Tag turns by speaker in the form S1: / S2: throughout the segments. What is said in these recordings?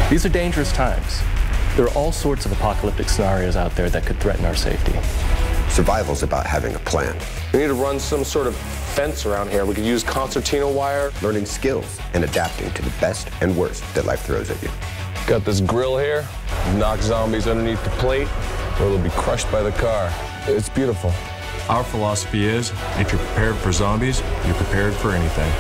S1: These are dangerous times. There are all sorts of apocalyptic scenarios out there that could threaten our safety.
S2: Survival's about having a plan.
S3: We need to run some sort of fence around here. We could use concertina wire.
S2: Learning skills and adapting to the best and worst that life throws at you.
S3: Got this grill here. Knock zombies underneath the plate, or they'll be crushed by the car. It's beautiful.
S4: Our philosophy is, if you're prepared for zombies, you're prepared for anything.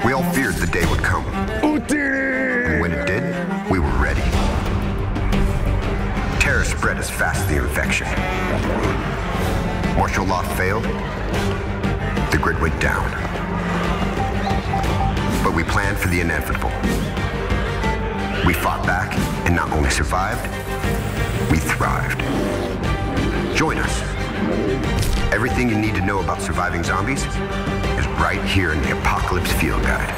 S2: We all feared the day would come. And when it did, we were ready. Terror spread as fast as the infection. Martial law failed. The grid went down. But we planned for the inevitable. We fought back and not only survived, we thrived. Join us. Everything you need to know about surviving zombies is right here in the Apocalypse Field Guide.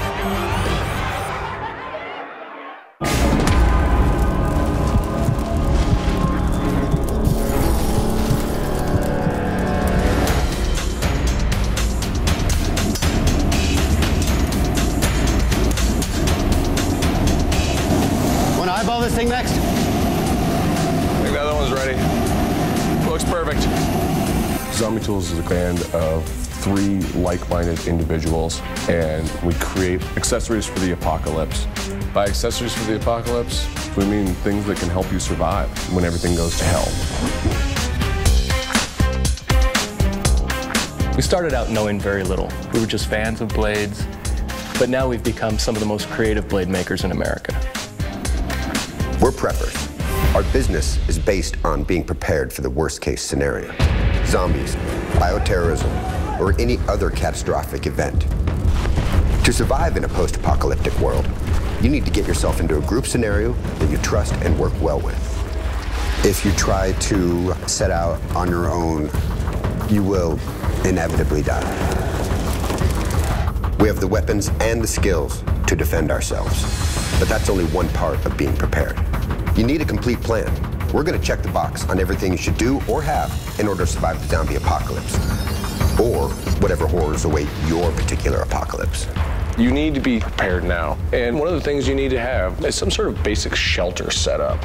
S5: Want to eyeball this thing next?
S3: I think the other one's ready. Looks perfect. Zombie Tools is a band of 3 like-minded individuals, and we create accessories for the apocalypse. By accessories for the apocalypse, we mean things that can help you survive when everything goes to hell.
S1: We started out knowing very little. We were just fans of blades, but now we've become some of the most creative blade makers in America.
S2: We're preppers. Our business is based on being prepared for the worst-case scenario. Zombies, bioterrorism, or any other catastrophic event. To survive in a post-apocalyptic world, you need to get yourself into a group scenario that you trust and work well with. If you try to set out on your own, you will inevitably die. We have the weapons and the skills to defend ourselves, but that's only one part of being prepared. You need a complete plan. We're going to check the box on everything you should do or have in order to survive the zombie apocalypse, or whatever horrors await your particular apocalypse.
S3: You need to be prepared now. And one of the things you need to have is some sort of basic shelter set up.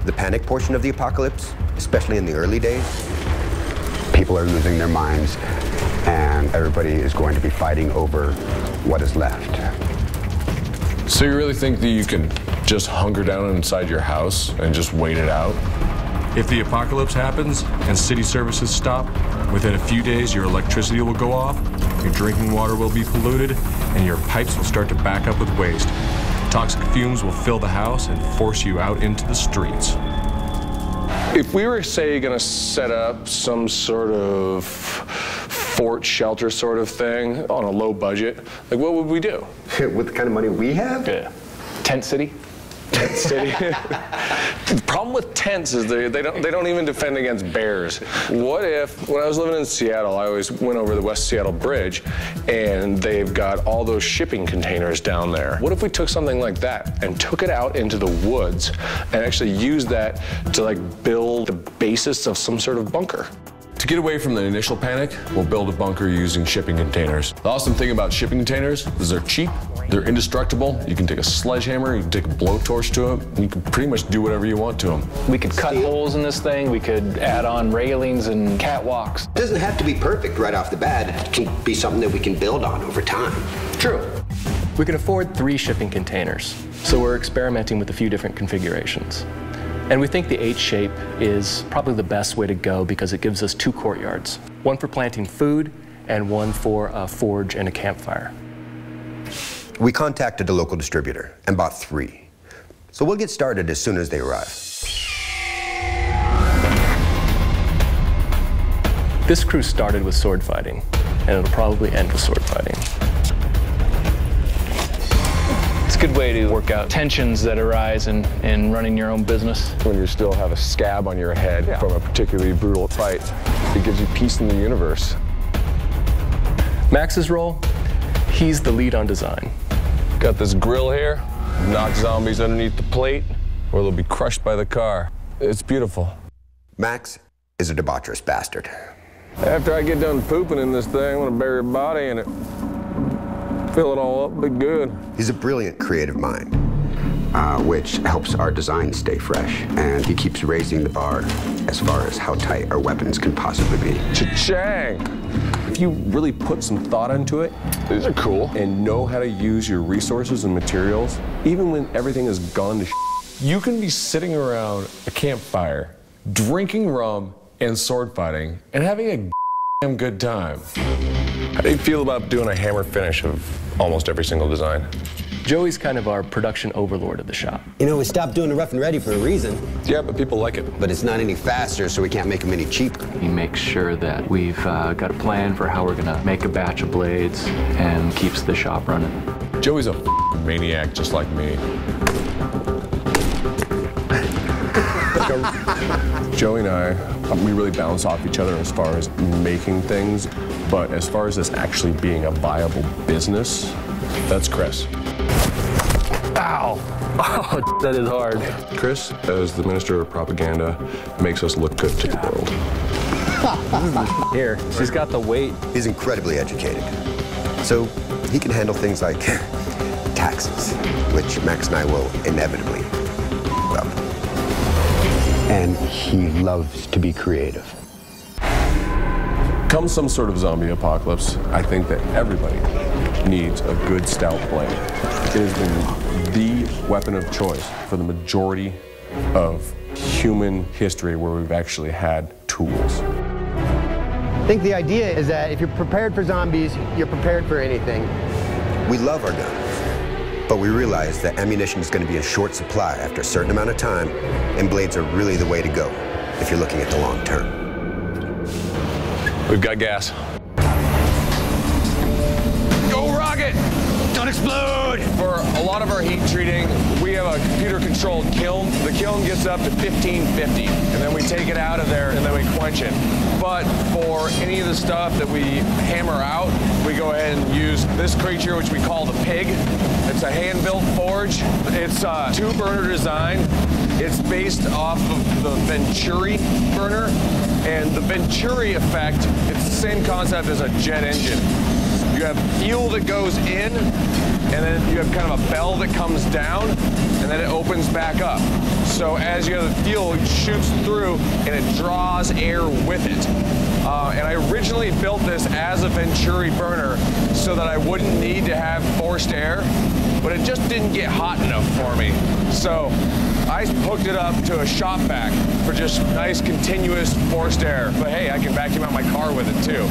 S2: The panic portion of the apocalypse, especially in the early days, people are losing their minds and everybody is going to be fighting over what is left.
S3: So you really think that you can just hunker down inside your house and just wait it out?
S4: If the apocalypse happens and city services stop, within a few days your electricity will go off, your drinking water will be polluted, and your pipes will start to back up with waste. Toxic fumes will fill the house and force you out into the streets.
S3: If we were, say, going to set up some sort of fort shelter sort of thing on a low budget, like what would we do?
S2: With the kind of money we have?
S1: Yeah. Tent city?
S3: Tent city. The problem with tents is they don't even defend against bears. What if, when I was living in Seattle, I always went over the West Seattle Bridge, and they've got all those shipping containers down there. What if we took something like that and took it out into the woods and actually used that to like build the basis of some sort of bunker? To get away from the initial panic, we'll build a bunker using shipping containers. The awesome thing about shipping containers is they're cheap, they're indestructible. You can take a sledgehammer, you can take a blowtorch to them, and you can pretty much do whatever you want to them.
S6: We could cut holes in this thing, we could add on railings and catwalks.
S5: It doesn't have to be perfect right off the bat. It can be something that we can build on over time.
S6: True.
S1: We can afford 3 shipping containers, so we're experimenting with a few different configurations. And we think the H shape is probably the best way to go because it gives us 2 courtyards, one for planting food and one for a forge and a campfire.
S2: We contacted a local distributor and bought 3. So we'll get started as soon as they arrive.
S1: This crew started with sword fighting, and it'll probably end with sword fighting.
S6: It's a good way to work out tensions that arise in running your own business.
S3: When you still have a scab on your head from a particularly brutal fight, it gives you peace in the universe.
S1: Max's role, he's the lead on design.
S3: Got this grill here, knock zombies underneath the plate, or they'll be crushed by the car. It's beautiful.
S2: Max is a debaucherous bastard.
S3: After I get done pooping in this thing, I'm gonna bury a body in it. Fill it all up, be good.
S2: He's a brilliant creative mind, which helps our design stay fresh. And he keeps raising the bar as far as how tight our weapons can possibly be.
S3: Cha-chang!
S7: If you really put some thought into it,
S3: These are cool.
S7: and know how to use your resources and materials, even when everything has gone to
S4: You can be sitting around a campfire, drinking rum and sword fighting, and having a damn good time.
S3: How do you feel about doing a hammer finish of almost every single design?
S1: Joey's kind of our production overlord of the shop.
S5: You know, we stopped doing the rough and ready for a reason.
S3: Yeah, but people like it.
S5: But it's not any faster, so we can't make them any cheaper.
S6: He makes sure that we've got a plan for how we're gonna make a batch of blades and keeps the shop running.
S4: Joey's a maniac just like me.
S7: Joey and I, we really bounce off each other as far as making things, but as far as this actually being a viable business, that's Chris.
S1: Ow! Oh, that is hard.
S7: Chris, as the Minister of Propaganda, makes us look good to the world.
S1: Here, she's got the weight.
S2: He's incredibly educated, so he can handle things like taxes, which Max and I will inevitably love. And he loves to be creative.
S7: Come some sort of zombie apocalypse, I think that everybody needs a good stout blade. It has been the weapon of choice for the majority of human history where we've actually had tools.
S8: I think the idea is that if you're prepared for zombies, you're prepared for anything.
S2: We love our guns, but we realize that ammunition is going to be in short supply after a certain amount of time, and blades are really the way to go if you're looking at the long term.
S3: We've got gas. Go rocket! Don't explode! For a lot of our heat treating, we have a computer-controlled kiln. The kiln gets up to 1550, and then we take it out of there and then we quench it. But for any of the stuff that we hammer out, we go ahead and use this creature, which we call the pig. It's a hand-built forge. It's a two-burner design. It's based off of the Venturi burner. And the Venturi effect, it's the same concept as a jet engine. You have fuel that goes in, and then you have kind of a bell that comes down, and then it opens back up. So as you have the fuel, it shoots through, and it draws air with it. And I originally built this as a Venturi burner so that I wouldn't need to have forced air, but it just didn't get hot enough for me. So I hooked it up to a shop vac for just nice continuous forced air. But hey, I can vacuum out my car with it too.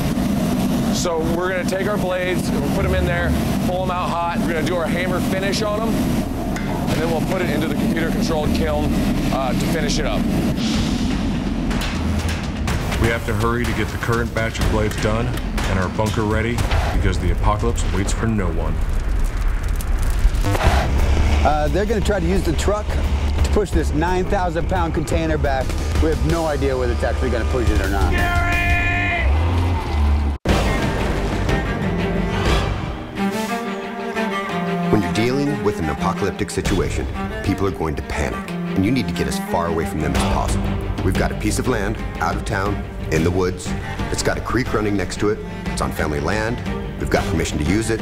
S3: So we're gonna take our blades, and we'll put them in there, pull them out hot. We're gonna do our hammer finish on them, and then we'll put it into the computer-controlled kiln to finish it up.
S4: We have to hurry to get the current batch of blades done and our bunker ready because the apocalypse waits for no one.
S8: They're going to try to use the truck to push this 9,000-pound container back. We have no idea whether it's actually going to push it or not.
S2: When you're dealing with an apocalyptic situation, people are going to panic, and you need to get as far away from them as possible. We've got a piece of land, out of town, in the woods. It's got a creek running next to it. It's on family land. We've got permission to use it.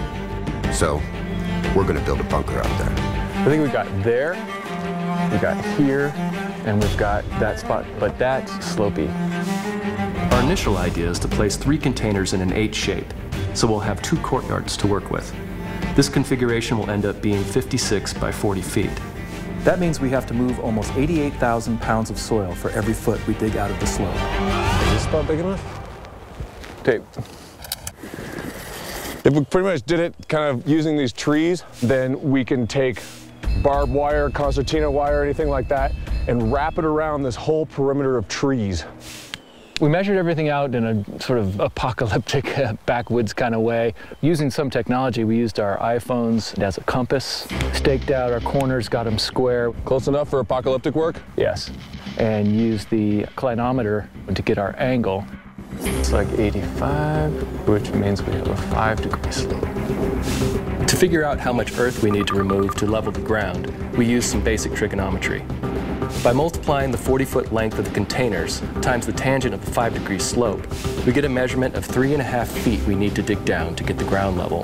S2: So, we're gonna build a bunker out there.
S1: I think we've got there, we've got here, and we've got that spot, but that's slopey. Our initial idea is to place 3 containers in an H shape, so we'll have 2 courtyards to work with. This configuration will end up being 56 by 40 feet.
S9: That means we have to move almost 88,000 pounds of soil for every foot we dig out of the slope.
S3: Is this spot big enough? Tape. If we pretty much did it kind of using these trees, then we can take barbed wire, concertina wire, anything like that, and wrap it around this whole perimeter of trees.
S6: We measured everything out in a sort of apocalyptic backwoods kind of way. Using some technology, we used our iPhones as a compass, staked out our corners, got them square.
S3: Close enough for apocalyptic work?
S6: Yes, and used the clinometer to get our angle. It's like 85, which means we have a 5-degree slope.
S1: To figure out how much earth we need to remove to level the ground, we use some basic trigonometry. By multiplying the 40-foot length of the containers times the tangent of the 5-degree slope, We get a measurement of 3.5 feet we need to dig down to get the ground level.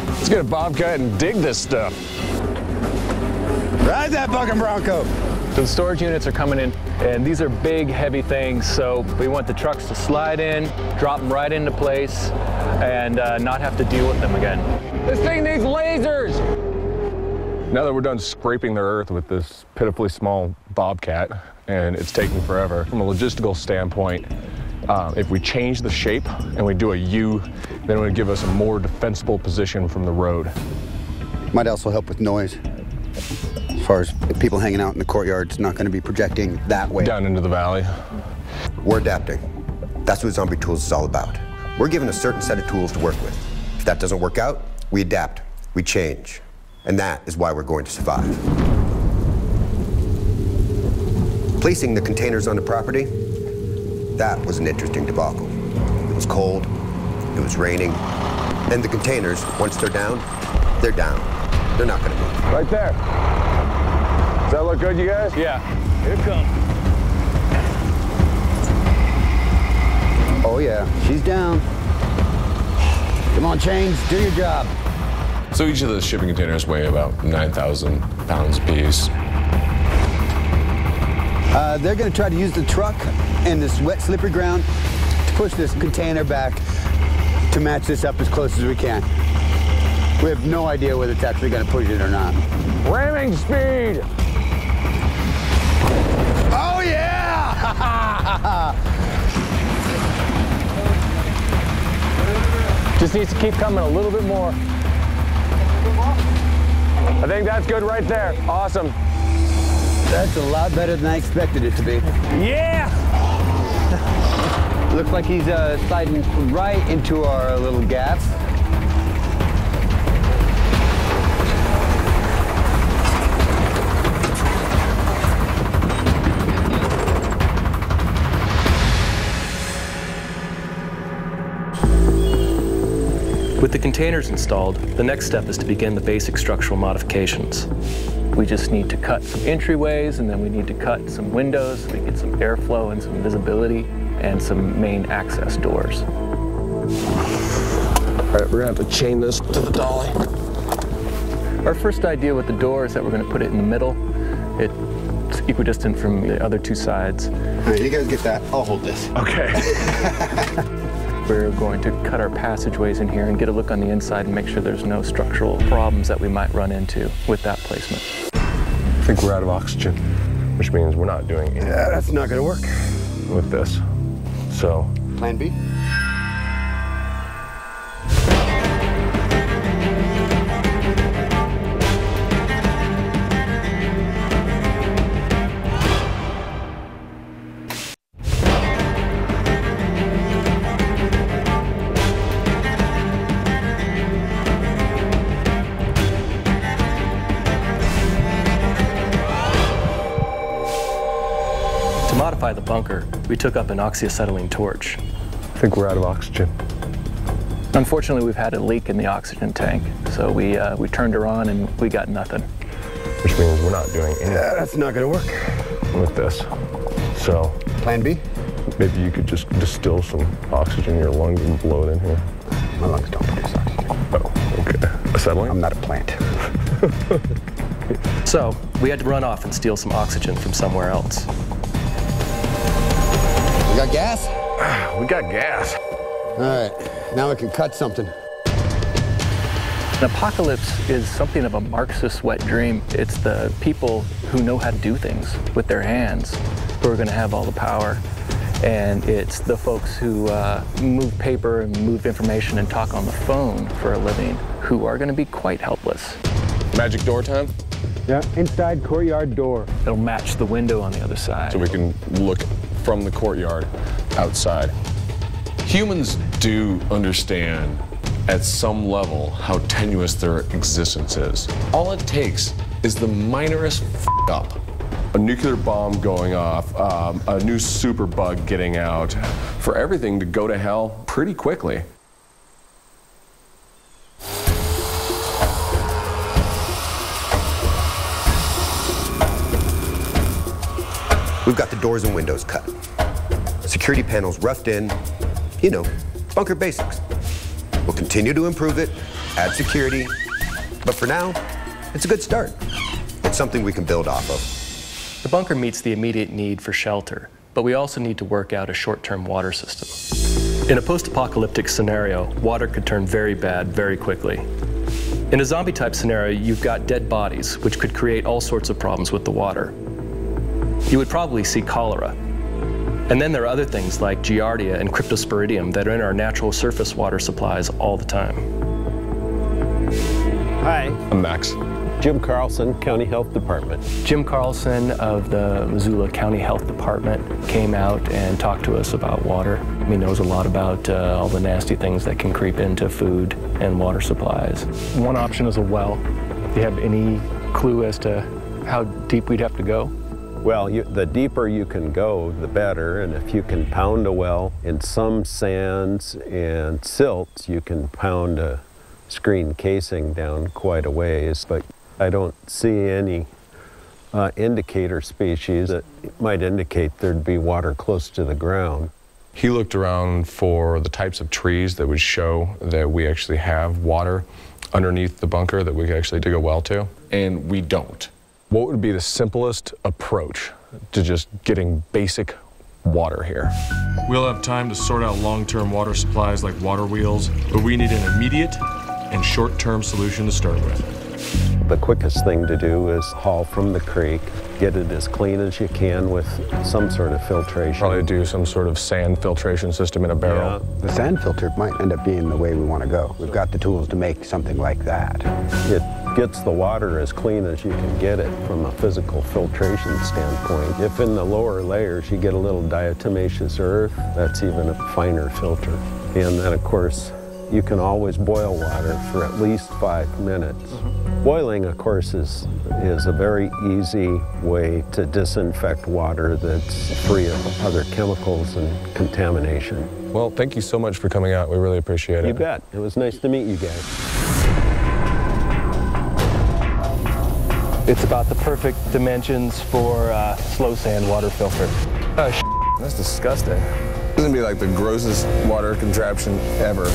S3: Let's get a bobcat and dig this stuff.
S8: Ride that bucking Bronco.
S6: So the storage units are coming in, and these are big, heavy things, so we want the trucks to slide in, drop them right into place, and not have to deal with them again.
S3: This thing needs lasers! Now that we're done scraping the earth with this pitifully small bobcat, and it's taking forever, from a logistical standpoint, if we change the shape and we do a U, then it would give us a more defensible position from the road.
S8: Might also help with noise. As far as people hanging out in the courtyard, it's not going to be projecting that way.
S3: Down into the valley.
S2: We're adapting. That's what Zombie Tools is all about. We're given a certain set of tools to work with. If that doesn't work out, we adapt, we change. And that is why we're going to survive. Placing the containers on the property, that was an interesting debacle. It was cold, it was raining, and the containers, once they're down, they're down. They're not gonna move.
S3: Right there. Does that look good, you guys?
S6: Yeah, here it comes.
S8: Oh yeah, she's down. Come on, Chains, do your job.
S7: So each of the shipping containers weigh about 9,000 pounds apiece.
S8: They're gonna try to use the truck and this wet, slippery ground to push this container back to match this up as close as we can. We have no idea whether it's actually gonna push it or not.
S3: Ramming speed!
S8: Oh yeah!
S6: Just needs to keep coming a little bit more.
S3: I think that's good right there. Awesome.
S8: That's a lot better than I expected it to be.
S3: Yeah!
S8: Looks like he's sliding right into our little gap.
S1: With the containers installed, the next step is to begin the basic structural modifications.
S6: We just need to cut some entryways, and then we need to cut some windows so we get some airflow and some visibility, and some main access doors.
S3: All right, we're gonna have to chain this to the dolly.
S6: Our first idea with the door is that we're going to put it in the middle. It's equidistant from the other two sides.
S8: All right, you guys get that. I'll hold this.
S3: Okay.
S6: We're going to cut our passageways in here and get a look on the inside and make sure there's no structural problems that we might run into with that placement.
S3: I think we're out of oxygen, which means we're not doing anything.
S8: Yeah, that's not gonna work.
S3: With this. So.
S8: Plan B?
S1: To modify the bunker, we took up an oxyacetylene torch.
S3: I think we're out of oxygen.
S6: Unfortunately, we've had a leak in the oxygen tank, so we turned her on and we got nothing.
S3: Which means we're not doing anything.
S8: Yeah, that's not gonna work.
S3: With this. So.
S8: Plan B?
S3: Maybe you could just distill some oxygen in your lungs and blow it in here.
S8: My lungs don't produce oxygen.
S3: Oh, okay. Acetylene?
S8: I'm not a plant.
S1: So, we had to run off and steal some oxygen from somewhere else.
S8: You got gas?
S3: We got gas.
S8: All right, now we can cut something.
S6: An apocalypse is something of a Marxist wet dream. It's the people who know how to do things with their hands who are going to have all the power. And it's the folks who move paper and move information and talk on the phone for a living who are going to be quite helpless.
S7: Magic door time?
S8: Yeah, inside courtyard door.
S6: It'll match the window on the other side.
S7: So we can look from the courtyard outside. Humans do understand at some level how tenuous their existence is. All it takes is the minorest up. A nuclear bomb going off, a new superbug getting out, for everything to go to hell pretty quickly.
S2: We've got the doors and windows cut. Security panels roughed in, You know, bunker basics. We'll continue to improve it, add security, but for now, it's a good start. It's something we can build off of.
S1: The bunker meets the immediate need for shelter, but we also need to work out a short-term water system. In a post-apocalyptic scenario, water could turn very bad very quickly. In a zombie-type scenario, you've got dead bodies, which could create all sorts of problems with the water. You would probably see cholera. And then there are other things like giardia and cryptosporidium that are in our natural surface water supplies all the time.
S10: Hi.
S3: I'm Max.
S10: Jim Carlson, County Health Department.
S1: Jim Carlson of the Missoula County Health Department came out and talked to us about water. He knows a lot about all the nasty things that can creep into food and water supplies.
S6: One option is a well. Do you have any clue as to how deep we'd have to go?
S10: Well, the deeper you can go, the better. And if you can pound a well in some sands and silts, you can pound a screen casing down quite a ways. But I don't see any indicator species that might indicate there'd be water close to the ground.
S7: He looked around for the types of trees that would show that we actually have water underneath the bunker that we could actually dig a well to, and we don't. What would be the simplest approach to just getting basic water here?
S4: We'll have time to sort out long-term water supplies like water wheels, but we need an immediate and short-term solution to start with.
S10: The quickest thing to do is haul from the creek, get it as clean as you can with some sort of filtration.
S7: Probably do some sort of sand filtration system in a barrel.
S10: Yeah.
S8: The sand filter might end up being the way we want to go. We've got the tools to make something like that.
S10: It gets the water as clean as you can get it from a physical filtration standpoint. If in the lower layers you get a little diatomaceous earth, that's even a finer filter. And then, of course, you can always boil water for at least 5 minutes. Boiling, of course, is a very easy way to disinfect water that's free of other chemicals and contamination.
S7: Well, thank you so much for coming out. We really appreciate it.
S10: You bet. It was nice to meet you guys.
S6: It's about the perfect dimensions for a slow sand water filter.
S3: Oh, that's disgusting. This is gonna be like the grossest water contraption ever.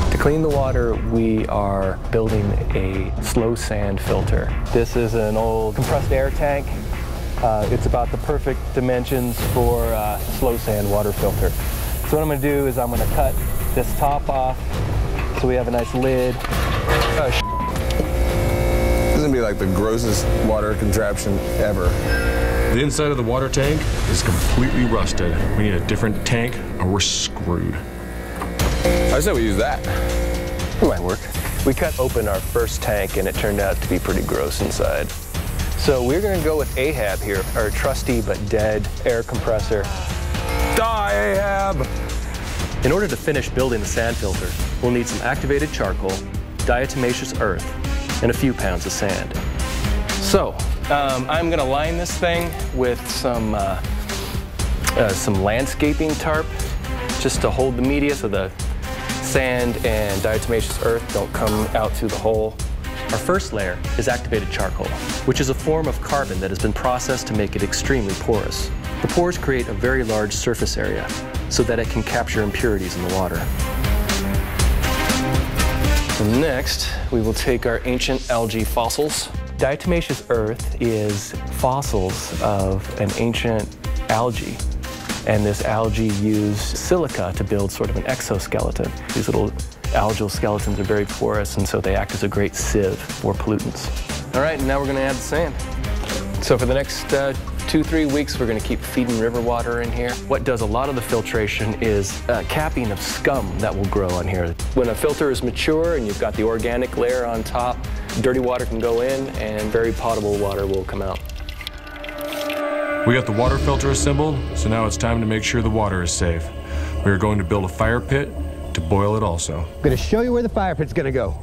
S1: To clean the water, we are building a slow sand filter. This is an old compressed air tank. It's about the perfect dimensions for a slow sand water filter. So what I'm going to do is I'm going to cut this top off so we have a nice lid. Oh,
S3: This is gonna be like the grossest water contraption ever.
S4: The inside of the water tank is completely rusted. We need a different tank or we're screwed.
S3: I said we use that.
S1: It might work. We cut open our first tank and it turned out to be pretty gross inside. So we're going to go with Ahab here, our trusty but dead air compressor.
S3: Die, Ahab!
S1: In order to finish building the sand filter, we'll need some activated charcoal, diatomaceous earth, and a few pounds of sand. So, I'm going to line this thing with some landscaping tarp just to hold the media so the sand and diatomaceous earth don't come out through the hole. Our first layer is activated charcoal, which is a form of carbon that has been processed to make it extremely porous. The pores create a very large surface area so that it can capture impurities in the water. And next, we will take our ancient algae fossils. Diatomaceous earth is fossils of an ancient algae. And this algae used silica to build sort of an exoskeleton. These little algal skeletons are very porous, and so they act as a great sieve for pollutants. All right, and now we're going to add the sand. So for the next 2-3 weeks, we're going to keep feeding river water in here. What does a lot of the filtration is capping of scum that will grow on here. When a filter is mature and you've got the organic layer on top, dirty water can go in and very potable water will come out.
S4: We got the water filter assembled, so now it's time to make sure the water is safe. We are going to build a fire pit to boil it also.
S8: I'm going to show you where the fire pit's going to go.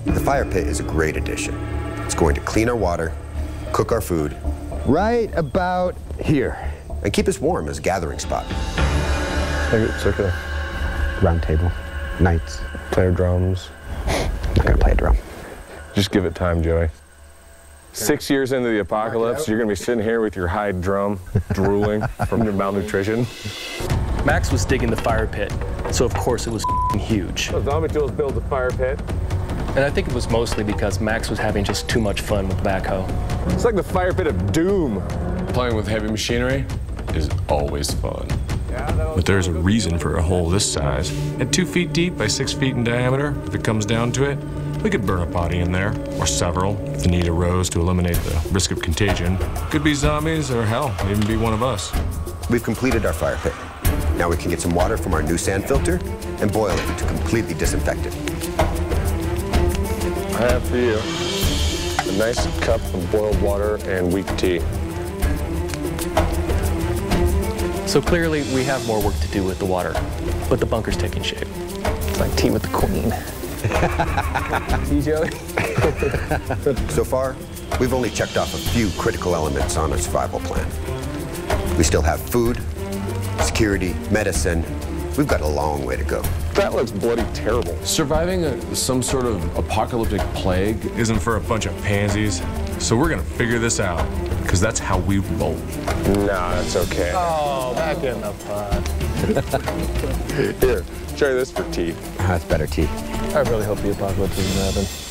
S2: The fire pit is a great addition. It's going to clean our water, cook our food,
S8: Right about here.
S2: and keep us warm as a gathering spot.
S3: Circular.
S8: Round table. Knights.
S3: Player drums.
S8: Not going to play a drum.
S3: Just give it time, Joey. 6 years into the apocalypse, you're going to be sitting here with your hide drum, drooling from your malnutrition.
S1: Max was digging the fire pit, so of course it was huge.
S3: So Zombie Tools builds a fire pit.
S1: And I think it was mostly because Max was having just too much fun with the backhoe.
S3: It's like the fire pit of doom.
S7: Playing with heavy machinery is always fun.
S4: But there's a reason for a hole this size. At 2 feet deep by 6 feet in diameter, if it comes down to it, we could burn a body in there, or several, if the need arose to eliminate the risk of contagion. Could be zombies, or hell, even be one of us.
S2: We've completed our fire pit. Now we can get some water from our new sand filter and boil it to completely disinfect it.
S3: I have for you a nice cup of boiled water and weak tea.
S1: So clearly we have more work to do with the water, but the bunker's taking shape. It's like tea with the queen.
S3: Tea, Joey?
S2: So far, we've only checked off a few critical elements on our survival plan. We still have food, security, medicine. We've got a long way to go.
S3: That looks bloody terrible.
S7: Surviving some sort of apocalyptic plague
S4: Isn't for a bunch of pansies. So we're gonna figure this out, because that's how we roll.
S3: Nah, that's okay.
S6: Oh, back in the pot.
S3: Here, try this for tea.
S2: That's better tea.
S6: I really hope the apocalypse doesn't happen.